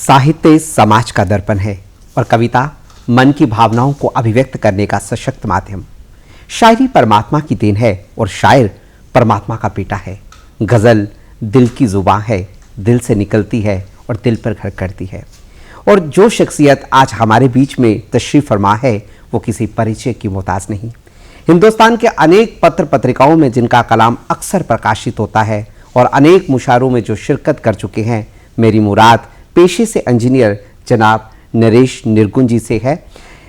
साहित्य समाज का दर्पण है और कविता मन की भावनाओं को अभिव्यक्त करने का सशक्त माध्यम। शायरी परमात्मा की देन है और शायर परमात्मा का बेटा है। गज़ल दिल की जुबान है, दिल से निकलती है और दिल पर घर करती है। और जो शख्सियत आज हमारे बीच में तशरीफ़ फरमा है वो किसी परिचय की मोहताज नहीं। हिंदुस्तान के अनेक पत्र पत्रिकाओं में जिनका कलाम अक्सर प्रकाशित होता है और अनेक मुशायरों में जो शिरकत कर चुके हैं, मेरी मुराद पेशे से इंजीनियर जनाब नरेश निर्गुण जी से है।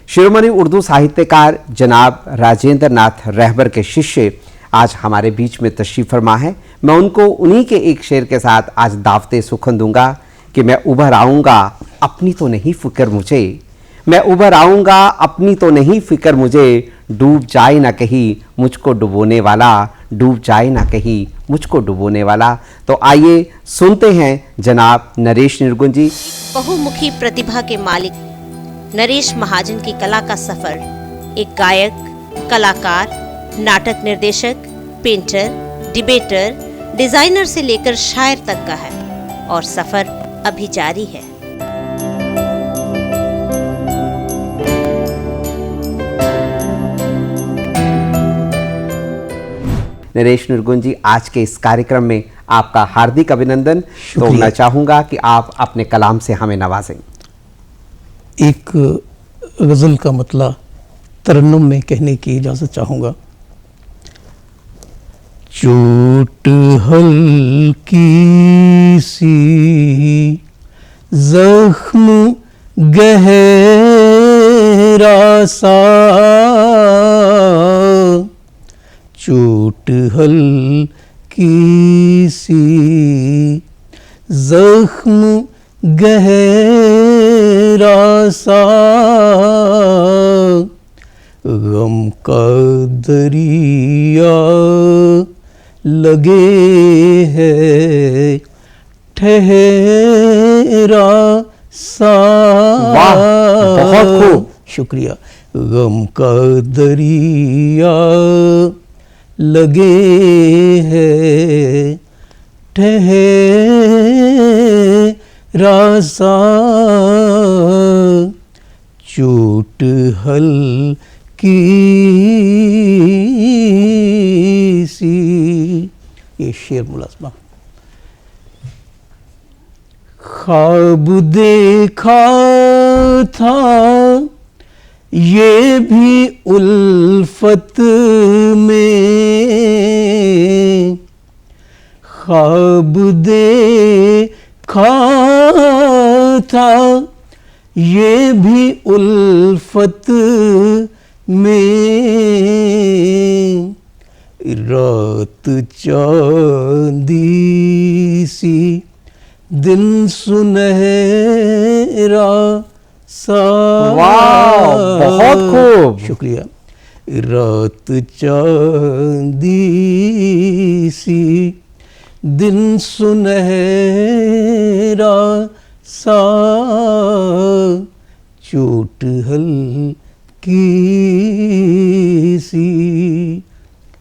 शिरोमणि उर्दू साहित्यकार जनाब राजेंद्र नाथ रहबर के शिष्य आज हमारे बीच में तशरीफ़ फरमा है। मैं उनको उन्हीं के एक शेर के साथ आज दावते सुखन दूंगा कि मैं उभर आऊँगा अपनी तो नहीं फिक्र मुझे, मैं उभर आऊँगा अपनी तो नहीं फिक्र मुझे, डूब जाए ना कहीं मुझको डुबोने वाला, डूब जाए ना कहीं मुझको डुबोने वाला। तो आइए सुनते हैं जनाब नरेश निर्गुण जी। बहुमुखी प्रतिभा के मालिक नरेश महाजन की कला का सफर एक गायक, कलाकार, नाटक निर्देशक, पेंटर, डिबेटर, डिजाइनर से लेकर शायर तक का है और सफर अभी जारी है। नरेश निर्गुण जी, आज के इस कार्यक्रम में आपका हार्दिक अभिनंदन। तो मैं चाहूँगा कि आप अपने कलाम से हमें नवाजें। एक गज़ल का मतला तरन्नुम में कहने की इजाज़त चाहूँगा। चोट हल्की सी, जख्म गहरा सा, चोट हल्की सी, जख्म गहरा सा, गम का दरिया लगे है ठहरा सा। वाह, बहुत खूब, शुक्रिया। गम का दरिया लगे है ठहरा सा, चोट हल्की सी। ये शेर मुलाज़मा। ख्वाब देखा था ये भी उल्फत में, ख्वाब देखा था ये भी उल्फत में, रात चांदी सी, दिन सुनहरा सा। वाह, बहुत खूब, शुक्रिया। रात चांदी सी, दिन सुनहरा सा, चोट हल्की सी।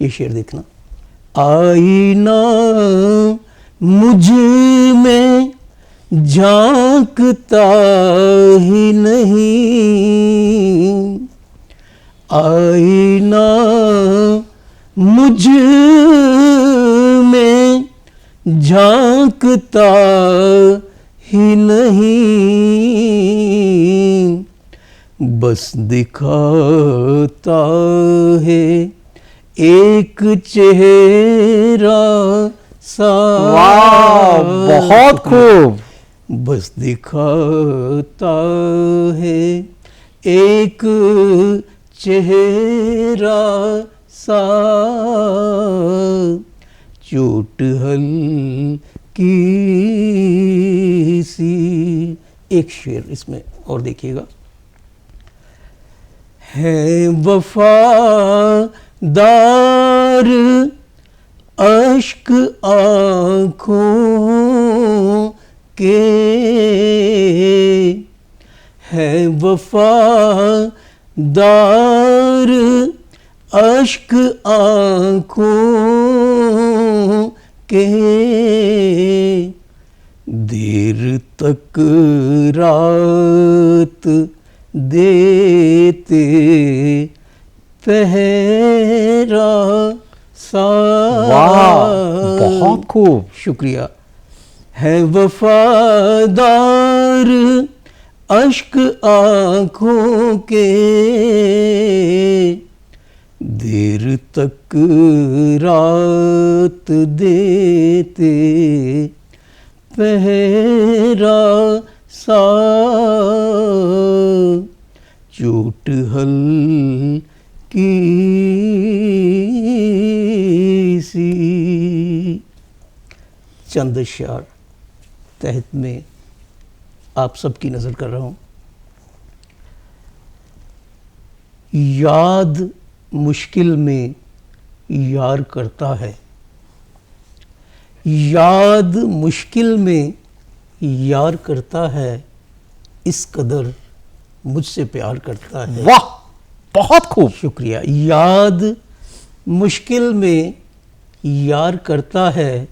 ये शेर देखना। आईना मुझ में झांकता ही नहीं, आईना मुझ में झांकता ही नहीं, बस दिखाता है एक चेहरा सा। वाह, बहुत खूब। बस दिखाता है एक चेहरा सा, चोट हल्की सी। एक शेर इसमें और देखिएगा। है वफादार अश्क आँखों के, है वफादार अश्क आँखों के, देर तक रात देते पहरा साथ। वाह, बहुत खूब। शुक्रिया। है वफादार अश्क आँखों के, देर तक रात देते पहरा साथ। चोट हल्की सी। चंद अशआर तहत में आप सबकी नजर कर रहा हूं। याद मुश्किल में यार करता है, याद मुश्किल में यार करता है, इस कदर मुझसे प्यार करता है। वाह, बहुत खूब। शुक्रिया। याद मुश्किल में यार करता है,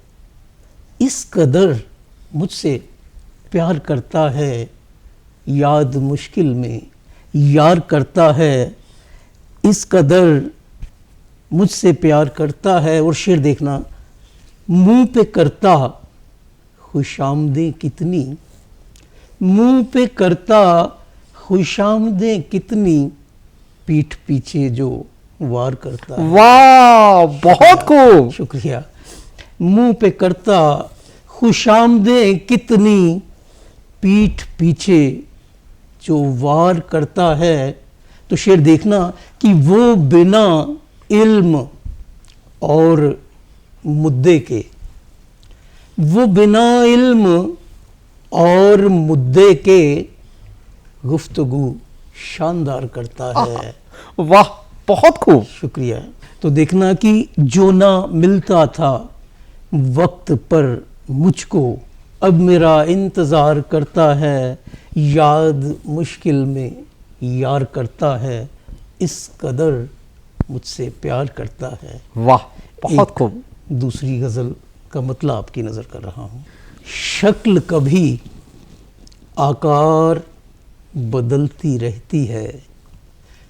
इस कदर मुझसे प्यार करता है। याद मुश्किल में यार करता है, इस कदर मुझसे प्यार करता है। और शेर देखना, मुंह पे करता खुशामदें कितनी, मुंह पे करता खुशामदें कितनी, पीठ पीछे जो वार करता है। वाह, बहुत खूब। शुक्रिया। मुंह पे करता खुशामदें कितनी, पीठ पीछे जो वार करता है। तो शेर देखना कि वो बिना इल्म और मुद्दे के, वो बिना इल्म और मुद्दे के गुफ्तगू शानदार करता है। वाह, बहुत खूब। शुक्रिया। तो देखना कि जो ना मिलता था वक्त पर मुझको, अब मेरा इंतज़ार करता है। याद मुश्किल में यार करता है, इस कदर मुझसे प्यार करता है। वाह, बहुत एक खूब। दूसरी गज़ल का मतलब आपकी नज़र कर रहा हूँ। शक्ल कभी आकार बदलती रहती है,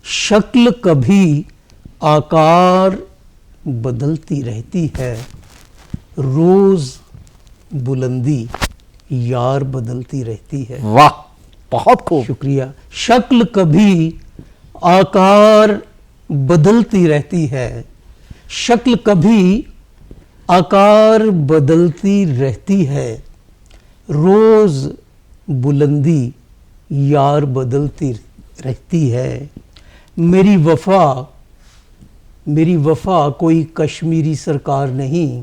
शक्ल कभी आकार बदलती रहती है, रोज़ बुलंदी यार बदलती रहती है। वाह, बहुत खूब। शुक्रिया। शक्ल कभी आकार बदलती रहती है, शक्ल कभी आकार बदलती रहती है, रोज़ बुलंदी यार बदलती रहती है। मेरी वफ़ा कोई कश्मीरी सरकार नहीं,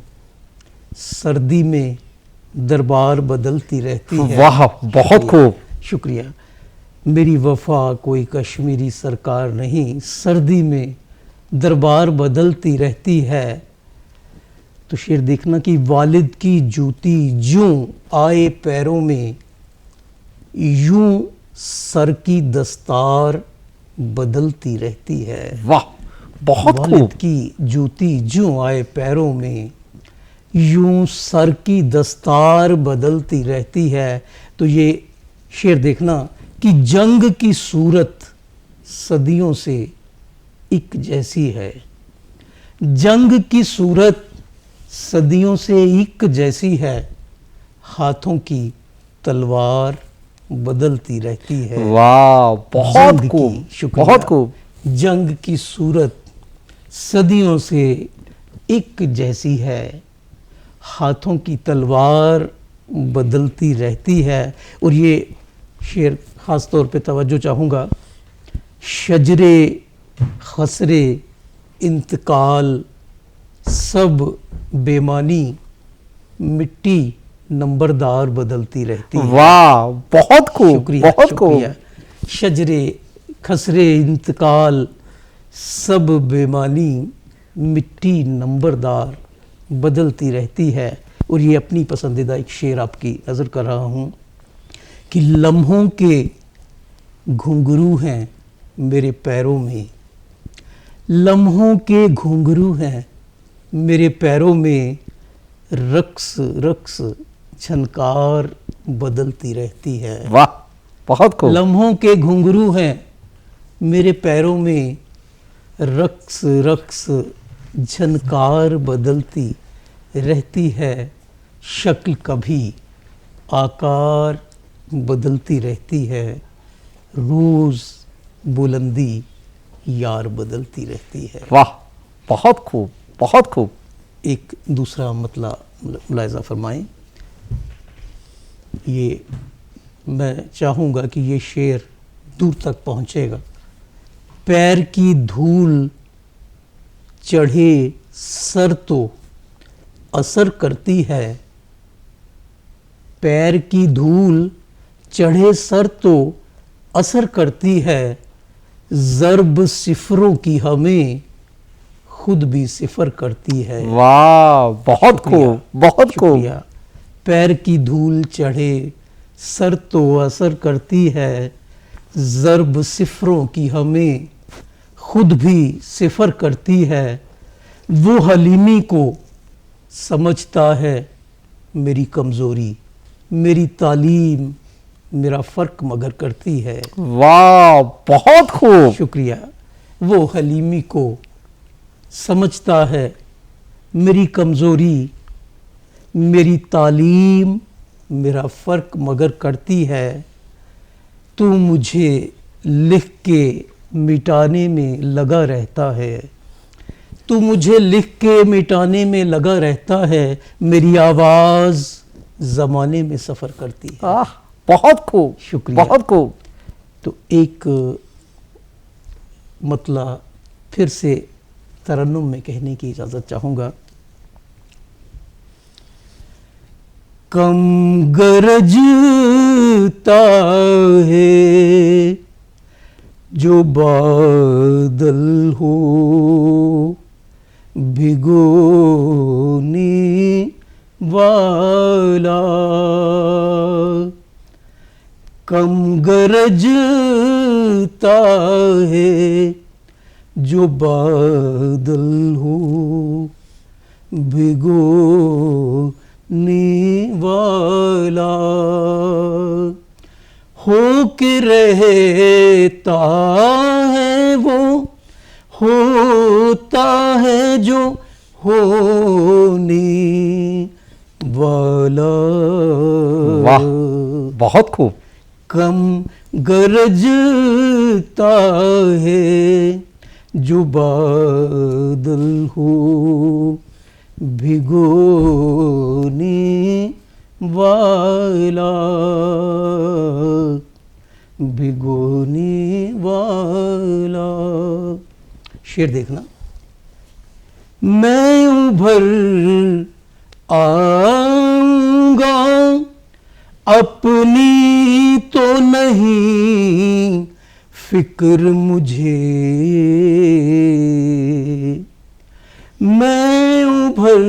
सर्दी में दरबार बदलती रहती है। वाह, बहुत खूब। शुक्रिया। मेरी वफ़ा कोई कश्मीरी सरकार नहीं, सर्दी में दरबार बदलती रहती है। तो शेर देखना कि वालिद की जूती ज्यों आए पैरों में, यूं सर की दस्तार बदलती रहती है। वाह, बहुत खूब। वालिद की जूती ज्यों आए पैरों में, यूं सर की दस्तार बदलती रहती है। तो ये शेर देखना कि जंग की सूरत सदियों से एक जैसी है, जंग की सूरत सदियों से एक जैसी है, हाथों की तलवार बदलती रहती है। वाह, बहुत जंग खूब। की, शुक्रिया। बहुत खूब। जंग की सूरत सदियों से एक जैसी है, हाथों की तलवार बदलती रहती है। और ये शेर ख़ास तौर पे तवज्जो चाहूँगा, शजरे खसरे इंतकाल सब बेमानी, मिट्टी नंबरदार बदलती रहती है। वाह, बहुत खूब। शुक्रिया, बहुत खूब। शुक्रिया। शजरे खसरे इंतकाल सब बेमानी, मिट्टी नंबरदार बदलती रहती है। और ये अपनी पसंदीदा एक शेर आपकी नज़र कर रहा हूँ कि लम्हों के घुंघरू हैं मेरे पैरों में, लम्हों के घुंघरू हैं मेरे पैरों में, रक्स रक्स झनकार बदलती रहती है। वाह, बहुत खूब। लम्हों के घुंघरू हैं मेरे पैरों में, रक्स रक्स झनकार बदलती रहती है। शक्ल कभी आकार बदलती रहती है, रोज बुलंदी यार बदलती रहती है। वाह, बहुत खूब, बहुत खूब। एक दूसरा मुलायजा फरमाएं। ये मैं चाहूँगा कि ये शेर दूर तक पहुँचेगा। पैर की धूल चढ़े सर तो असर करती है, पैर की धूल चढ़े सर तो असर करती है। ज़र्ब सिफरों की हमें खुद भी सिफर करती है। वाह, बहुत खूब, बहुत खूब। शुक्रिया। पैर की धूल चढ़े सर तो असर करती है, ज़र्ब सिफरों की हमें खुद भी सिफर करती है। वो हलीमी को समझता है मेरी कमज़ोरी, मेरी तालीम मेरा फ़र्क मगर करती है। वाह, बहुत खूब। शुक्रिया। वो हलीमी को समझता है मेरी कमज़ोरी, मेरी तालीम मेरा फ़र्क मगर करती है। तू मुझे लिख के मिटाने में लगा रहता है, तू मुझे लिख के मिटाने में लगा रहता है। मेरी आवाज़ ज़माने में सफ़र करती है। आह, बहुत खूब, शुक्रिया। बहुत खूब। तो एक मतलब फिर से तरन्नुम में कहने की इजाज़त चाहूँगा। कम गरजता है जो बादल हो, भिगोने वाला। कम गरजता है जो बादल हो, भिगोने वाला। हो के रहता है वो, होता है जो होने वाला। वाह, बहुत खूब। कम गरजता है जो बादल हो, भिगोने वाला, भिगोने वाला। शेर देखना। मैं उभर आऊंगा अपनी तो नहीं फिक्र मुझे, मैं उभर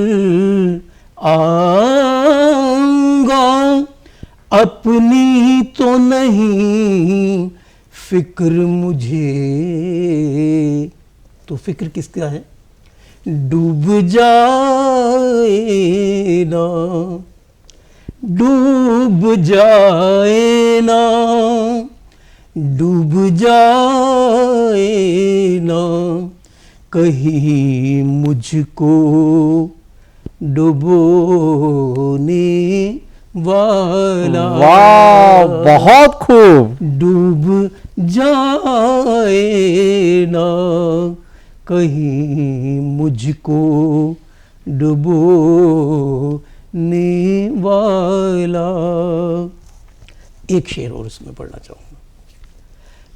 आऊंगा अपनी तो नहीं फिक्र मुझे। तो फिक्र किसका है? डूब जाए ना, डूब जाए ना, डूब जाए ना कहीं मुझको डुबोने वाला। वाह, बहुत खूब। डूब जाए ना कहीं मुझको डुबोने वाला। एक शेर और इसमें पढ़ना चाहूँगा।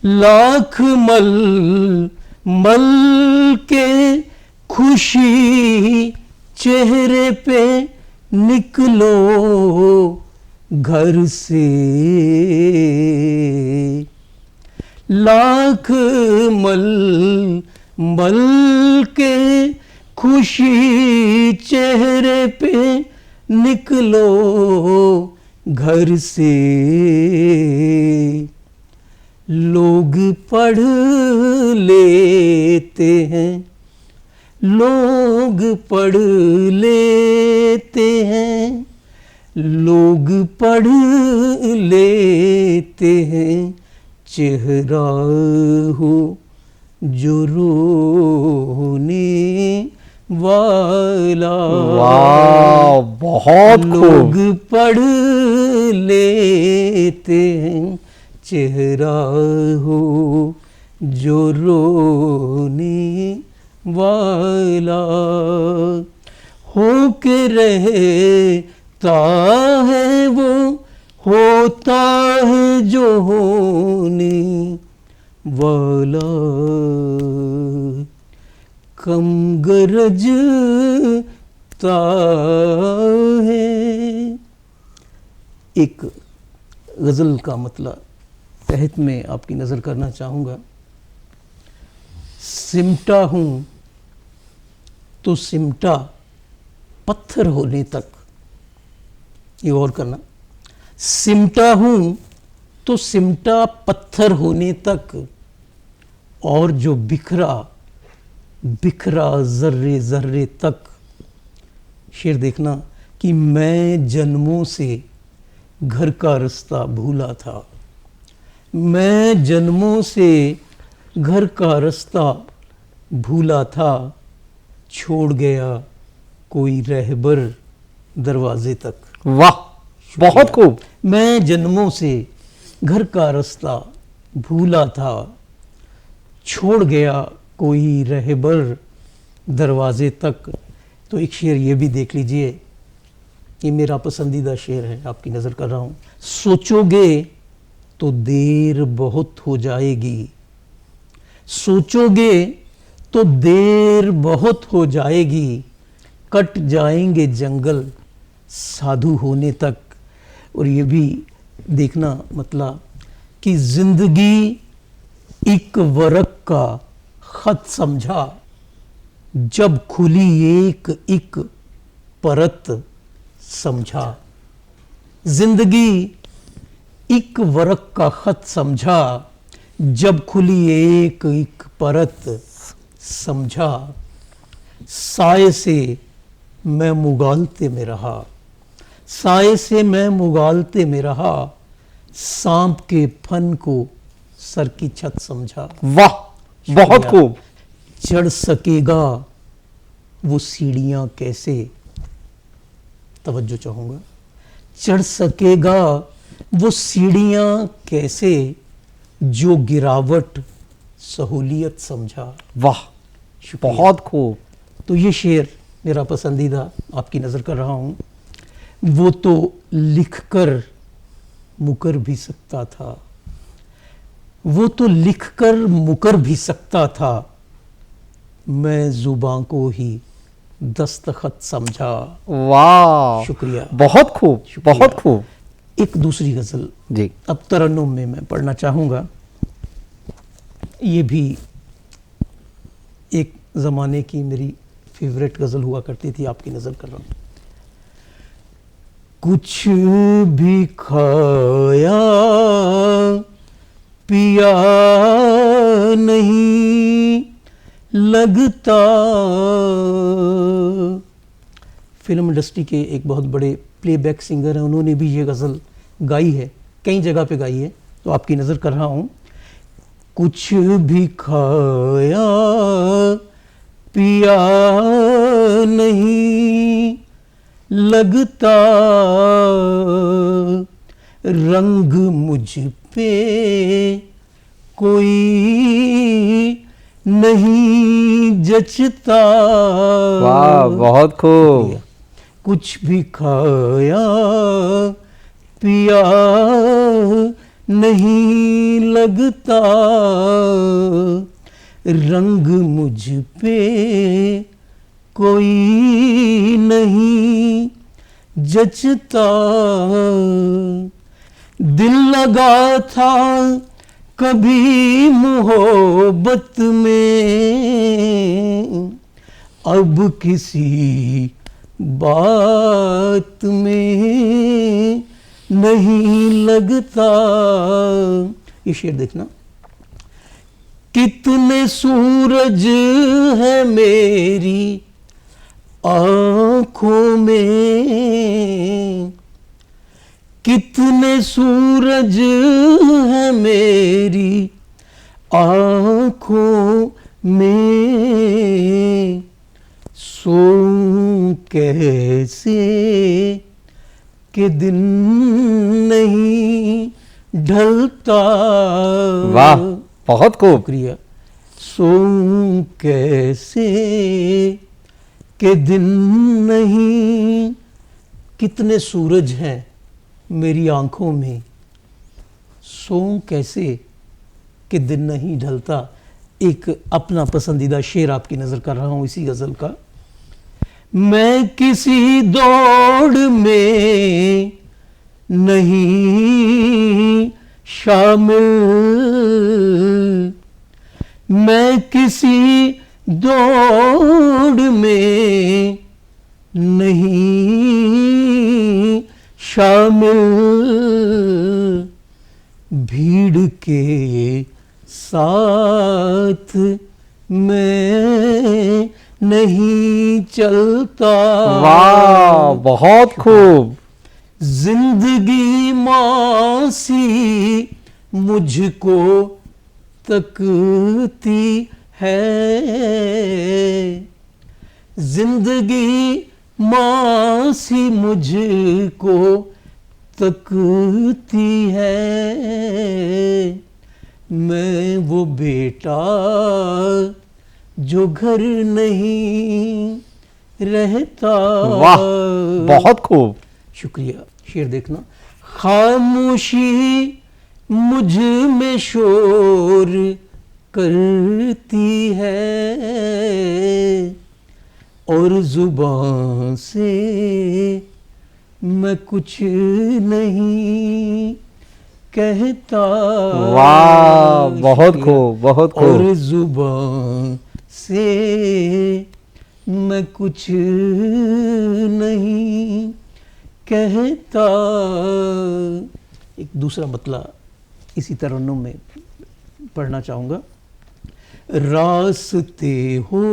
लाख मल मल के खुशी चेहरे पे निकलो घर से, लाख मल मल के खुशी चेहरे पे निकलो घर से। लोग पढ़ लेते हैं, लोग पढ़ लेते हैं, लोग पढ़ लेते हैं चेहरा हो जो रोने वाला। वाह, बहुत लोग खूब। पढ़ लेते हैं चेहरा हो जो रोने वाला। हो के रहता है वो होता है जो होने वाला। कम गरजता है। एक गज़ल का मतलब तहत में आपकी नज़र करना चाहूँगा। सिमटा हूँ तो सिमटा पत्थर होने तक। ये और करना। सिमटा हूँ तो सिमटा पत्थर होने तक, और जो बिखरा बिखरा जर्रे जर्रे तक। शेर देखना कि मैं जन्मों से घर का रास्ता भूला था। मैं जन्मों से घर का रास्ता भूला था, छोड़ गया कोई रहबर दरवाजे तक। वाह, बहुत खूब। मैं जन्मों से घर का रास्ता भूला था, छोड़ गया कोई रहबर दरवाजे तक। तो एक शेर ये भी देख लीजिए, ये मेरा पसंदीदा शेर है, आपकी नज़र कर रहा हूँ। सोचोगे तो देर बहुत हो जाएगी, सोचोगे तो देर बहुत हो जाएगी, कट जाएंगे जंगल साधु होने तक। और ये भी देखना मतलब कि जिंदगी एक वर्क का खत समझा, जब खुली एक एक परत समझा। जिंदगी एक वर्क का खत समझा, जब खुली एक एक परत समझा। साए से मैं मुगालते में रहा, साए से मैं मुगालते में रहा, सांप के फन को सर की छत समझा। वाह, बहुत खूब। चढ़ सकेगा वो सीढ़ियां कैसे, तवज्जो चाहूंगा। चढ़ सकेगा वो सीढ़ियां कैसे, जो गिरावट सहूलियत समझा। वाह, शुक्रिया। बहुत खूब। तो ये शेर मेरा पसंदीदा, आपकी नज़र कर रहा हूँ। वो तो लिखकर मुकर भी सकता था, वो तो लिखकर मुकर भी सकता था, मैं जुबां को ही दस्तखत समझा। वाह, शुक्रिया। बहुत खूब, बहुत खूब। एक दूसरी गज़ल जी, अब तरन्नुम में मैं पढ़ना चाहूँगा। ये भी एक ज़माने की मेरी फेवरेट गज़ल हुआ करती थी, आपकी नज़र कर रहा हूँ। कुछ भी खाया पिया नहीं लगता। फिल्म इंडस्ट्री के एक बहुत बड़े प्लेबैक सिंगर हैं, उन्होंने भी ये गज़ल गाई है, कई जगह पे गाई है, तो आपकी नज़र कर रहा हूँ। कुछ भी खाया पिया नहीं लगता, रंग मुझ पे कोई नहीं जचता। वाह, बहुत खूब। कुछ भी खाया पिया नहीं लगता, रंग मुझ पे कोई नहीं जचता। दिल लगा था कभी मोहब्बत में, अब किसी बात में नहीं लगता। ये शेर देखना। कितने सूरज है मेरी आँखों में, कितने सूरज हैं मेरी आँखों में, सोऊं कैसे कि दिन नहीं ढलता। वाह, बहुत खूब। शुक्रिया। सोऊं कैसे कि दिन नहीं, कितने सूरज हैं मेरी आंखों में, सोऊं कैसे कि दिन नहीं ढलता। एक अपना पसंदीदा शेर आपकी नजर कर रहा हूं इसी गजल का। मैं किसी दौड़ में नहीं शामिल, मैं किसी दौड़ में नहीं शामिल, भीड़ के साथ मैं नहीं चलता। वाह, बहुत खूब। जिंदगी मासी मुझको तकती है, जिंदगी मासी मुझको तकती है, मैं वो बेटा जो घर नहीं रहता। वाह, बहुत खूब। शुक्रिया। शेर देखना। खामोशी मुझ में शोर करती है और जुबान से मैं कुछ नहीं कहता। वाह, बहुत खूब, बहुत खूब। और जुबान से मैं कुछ नहीं कहता। एक दूसरा मतला इसी तरन्नुम में पढ़ना चाहूँगा। रास्ते हो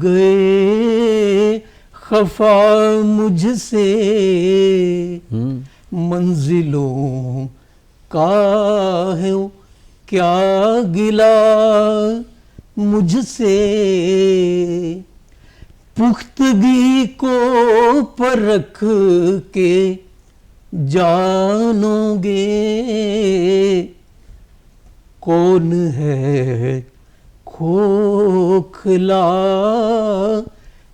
गए खफा मुझसे, मंजिलों का है क्या गिला मुझसे, पुख्तगी को परख के जानोगे कौन है खोखला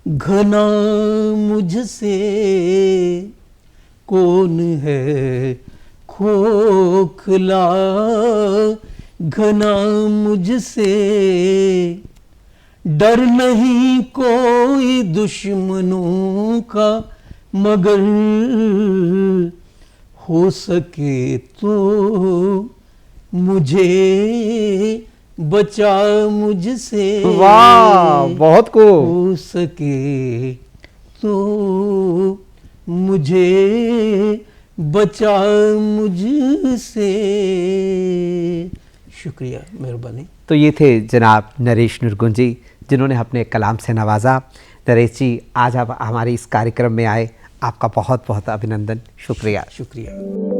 घना मुझसे, कौन है खोखला घना मुझसे। डर नहीं कोई दुश्मनों का मगर हो सके तो मुझे बचा मुझसे। वाह, बहुत खूब। हो सके तो मुझे बचा मुझसे। शुक्रिया, मेहरबानी। तो ये थे जनाब नरेश निर्गुण जी, जिन्होंने अपने कलाम से नवाजा। नरेश जी, आज आप हमारे इस कार्यक्रम में आए, आपका बहुत बहुत अभिनंदन। शुक्रिया। शुक्रिया।